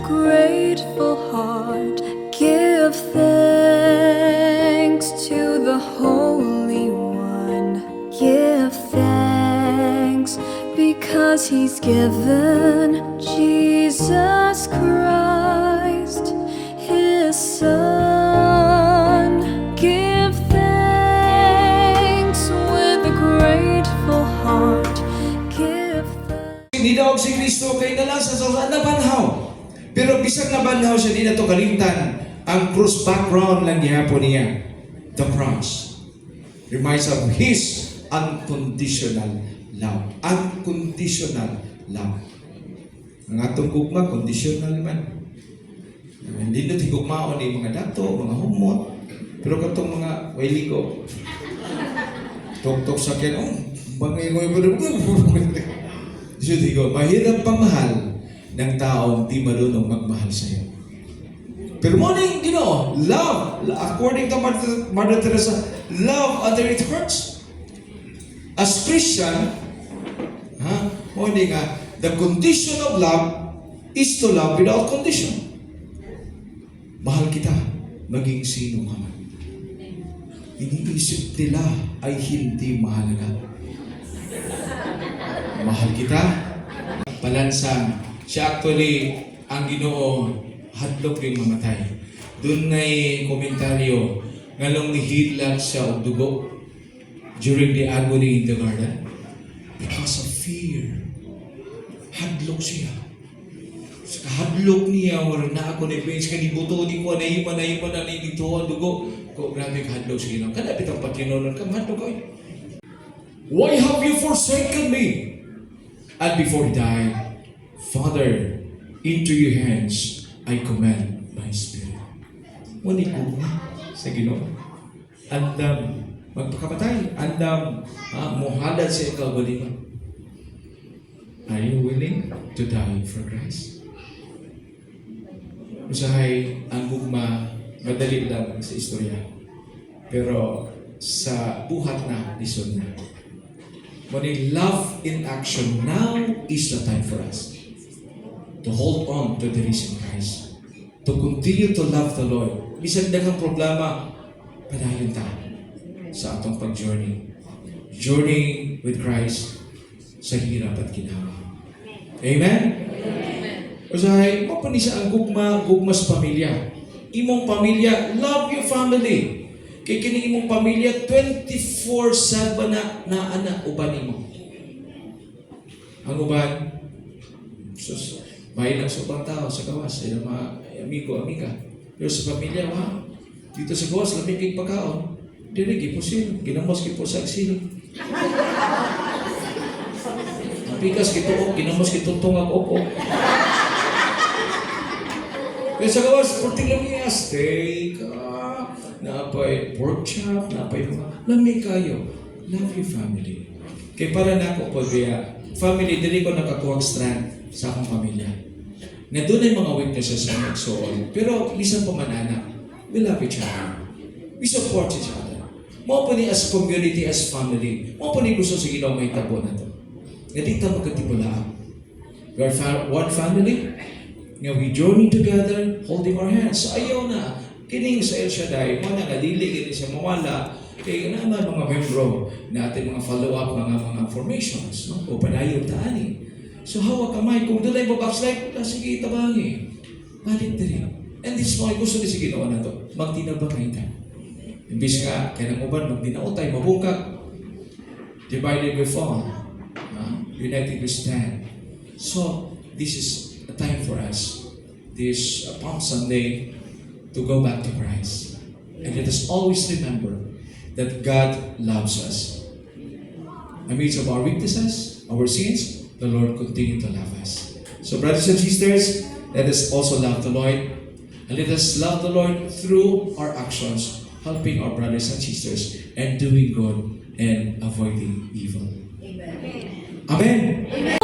grateful heart, give thanks to the Holy One. Give thanks because He's given Jesus Christ, His Son. Give thanks with a grateful heart. Give thanks. Hindi daw si Kristo kay nalasa sa nabanhaw. Pero bisag nabanhaw siya, di na to kalimtan. Ang cross background lang gihapon niya. The cross reminds of His unconditional love. Unconditional love. Ang atong gugma, conditional man. Hindi na tigugmaon ni mga dato, mga humot. Pero katong mga wailigo, tok-tok sa kyan, bangay mo yung so, digo, mahirap pamahal ng taong di marunong magmahal sa'yo. Pero morning, love, according to Mother Teresa, love until it hurts. As Christian, morning the condition of love is to love without condition. Mahal kita, maging sino ka man. Iniisip nila ay hindi mahalaga. Mahal kita, balansan. Siya actually, ang Ginoo, hadlok rin mamatay. Doon na'y komentaryo, ngalong nihidlat siya o dugo during the agony in the garden. Because of fear. Hadlok siya. Sa kahadlok niya, wala na ako na ibig, kanibuto, di ko na iman na dito ang dugo. Ko, grabe kahadlok siya lang. Kanapit ang patinunan ka, mahadlok ko. Why have you forsaken me? And before he died, Father, into your hands I commend my spirit. Muni ko sa Ginoo. Andam, magpakamatay. Andam, muhadad sa ikaw balima. Are you willing to die for Christ? Usahay, ang gugma, madali lang sa istorya. Pero sa buhat na, lison na. When love in action, now is the time for us to hold on to the risen Christ, to continue to love the Lord. Bisan daghang problema, padayon ta sa atong pag-journey. Journey with Christ sa hirap at ginawa. Amen? Usahay, mapanisa ang gugma sa pamilya. Imong pamilya, love your family. Kay kini imong pamilya 24/7 na anak uban nimo. Ang uban sus may lang sa ubang tao sa gawas, ay mga amigo, amiga. Pero sa pamilya, dito sa gawas, lamig kay pagkaon. Dili gipusin, ginamos gipo sa aksilo. Napikas gituok, ginamos gituntong ang opok. Pero sa gawas, porting lamig, steak, napay pork chop, napay mga lamig kayo. Love your family. Kaya para na ako po, family, dili ko nakakuha strength sa akong pamilya. Na doon ay mga weaknesses sa nagsoon. Pero bisan pa man anak, we love each other. We support each other. Mo po ni as community, as family. Mo po ni gusto sa Ginoo may tabo na to. Nga dito magkatibula. We are one family. Nga we journey together, holding our hands. So ayaw na. Kining sa El Shaddai, mga nadili, kini siya mawala, kaya naman mga membro natin, mga follow-up, mga formations, no? O panayon taani. So hawak kamay, kung doon ay babackslide, sige, tabangi. Balik din. And this is why gusto din si Ginoo na to, magtinabangay ta. Imbis nga, kaya ng uban, magdinautay, mabungkag. Divided we fall. United we stand. So, this is a time for us. This Palm Sunday, to go back to Christ. And let us always remember that God loves us. Amidst of our weaknesses, our sins, the Lord continue to love us. So brothers and sisters, let us also love the Lord. And let us love the Lord through our actions, helping our brothers and sisters, and doing good and avoiding evil. Amen. Amen. Amen.